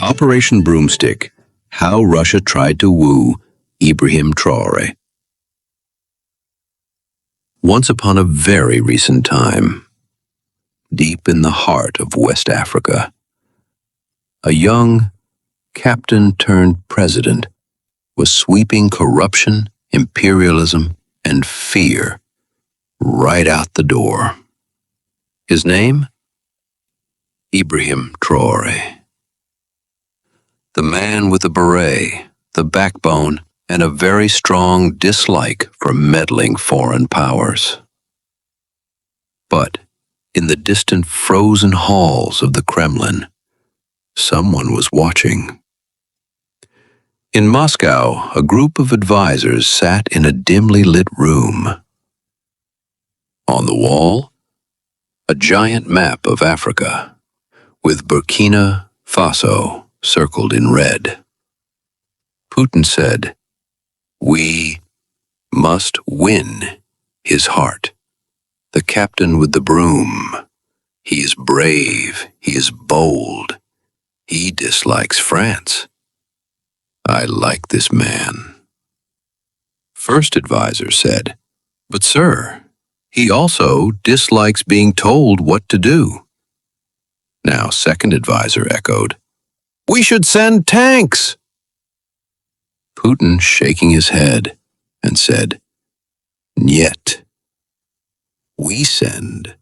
Operation Broomstick, How Russia Tried to Woo Ibrahim Traoré. Once upon a very recent time, deep in the heart of West Africa, a young captain-turned-president was sweeping corruption, imperialism, and fear right out the door. His name? Ibrahim Traoré. The man with the beret, the backbone, and a very strong dislike for meddling foreign powers. But in the distant frozen halls of the Kremlin, someone was watching. In Moscow, a group of advisors sat in a dimly lit room. On the wall, a giant map of Africa, with Burkina Faso circled in red. Putin said, "We must win his heart. The captain with the broom. He is brave, he is bold. He dislikes France. I like this man." First advisor said, "But sir, he also dislikes being told what to do." Now second advisor echoed, "We should send tanks." Putin shaking his head and said, "Niet. We send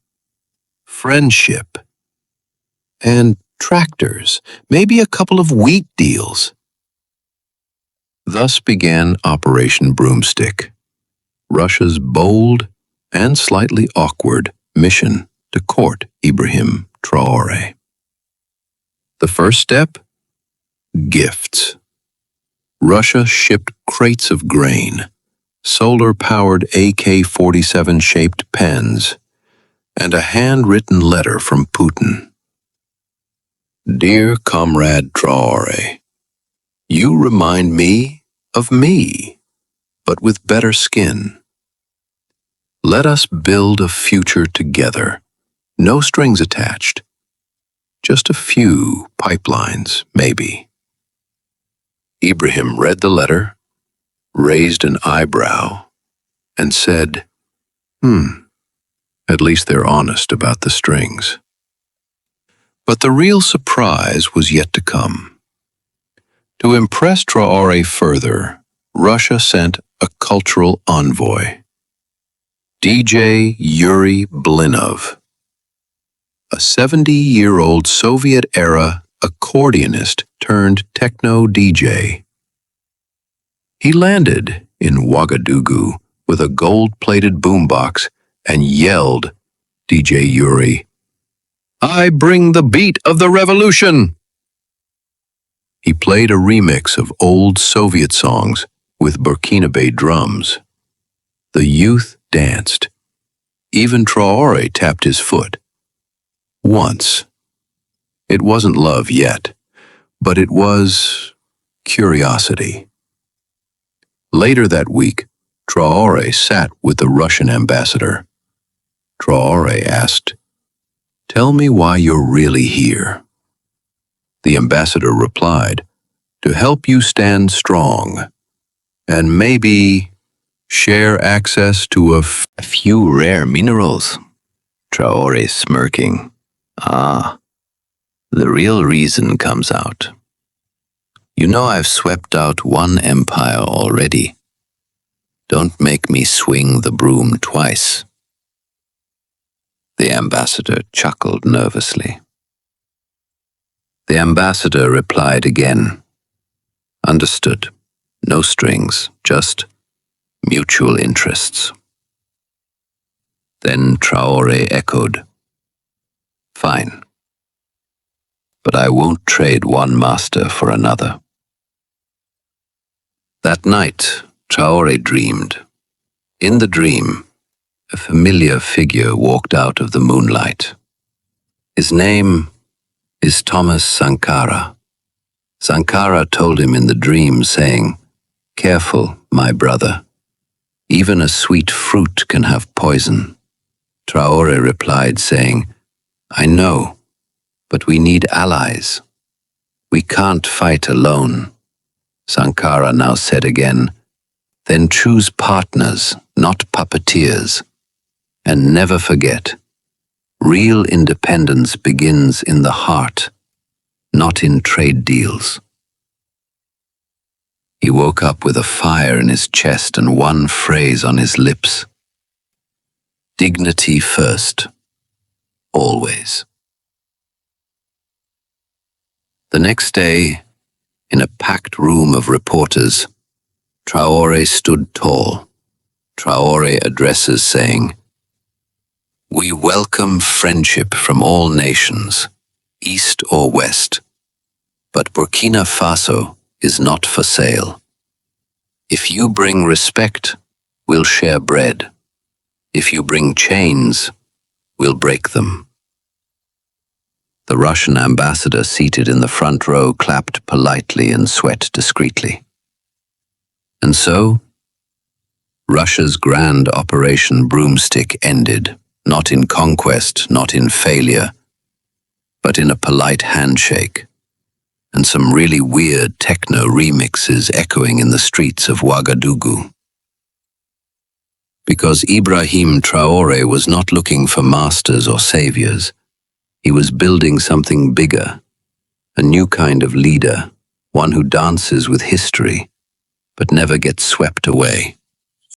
friendship and tractors, maybe a couple of wheat deals." Thus began Operation Broomstick, Russia's bold and slightly awkward mission to court Ibrahim Traoré. The first step? Gifts. Russia shipped crates of grain, solar-powered AK-47-shaped pens, and a handwritten letter from Putin. "Dear Comrade Traoré, you remind me of me, but with better skin. Let us build a future together, no strings attached. Just a few pipelines, maybe." Ibrahim read the letter, raised an eyebrow, and said, At least they're honest about the strings." But the real surprise was yet to come. To impress Traoré further, Russia sent a cultural envoy, DJ Yuri Blinov, a 70-year-old Soviet-era accordionist turned techno DJ. He landed in Ouagadougou with a gold-plated boombox and yelled, "DJ Yuri, I bring the beat of the revolution!" He played a remix of old Soviet songs with Burkina drums. The youth danced. Even Traoré tapped his foot. Once. It wasn't love yet, but it was curiosity. Later that week, Traoré sat with the Russian ambassador. Traoré asked, "Tell me why you're really here." The ambassador replied, "To help you stand strong, and maybe share access to a few rare minerals." Traoré smirking. The real reason comes out. "You know I've swept out one empire already. Don't make me swing the broom twice." The ambassador chuckled nervously. The ambassador replied again, "Understood. No strings, just mutual interests." Then Traoré echoed, "Fine. But I won't trade one master for another." That night, Traoré dreamed. In the dream, a familiar figure walked out of the moonlight. His name is Thomas Sankara. Sankara told him in the dream, saying, "Careful, my brother. Even a sweet fruit can have poison." Traoré replied, saying, "I know, but we need allies." "We can't fight alone," Sankara now said again. "Then choose partners, not puppeteers. And never forget, real independence begins in the heart, not in trade deals." He woke up with a fire in his chest and one phrase on his lips. Dignity first, always. The next day, in a packed room of reporters, Traoré stood tall. Traoré addresses saying, "We welcome friendship from all nations, east or west, but Burkina Faso is not for sale. If you bring respect, we'll share bread. If you bring chains, we'll break them." The Russian ambassador seated in the front row clapped politely and sweat discreetly. And so, Russia's grand Operation Broomstick ended, not in conquest, not in failure, but in a polite handshake, and some really weird techno remixes echoing in the streets of Ouagadougou. Because Ibrahim Traoré was not looking for masters or saviors. He was building something bigger, a new kind of leader, one who dances with history, but never gets swept away.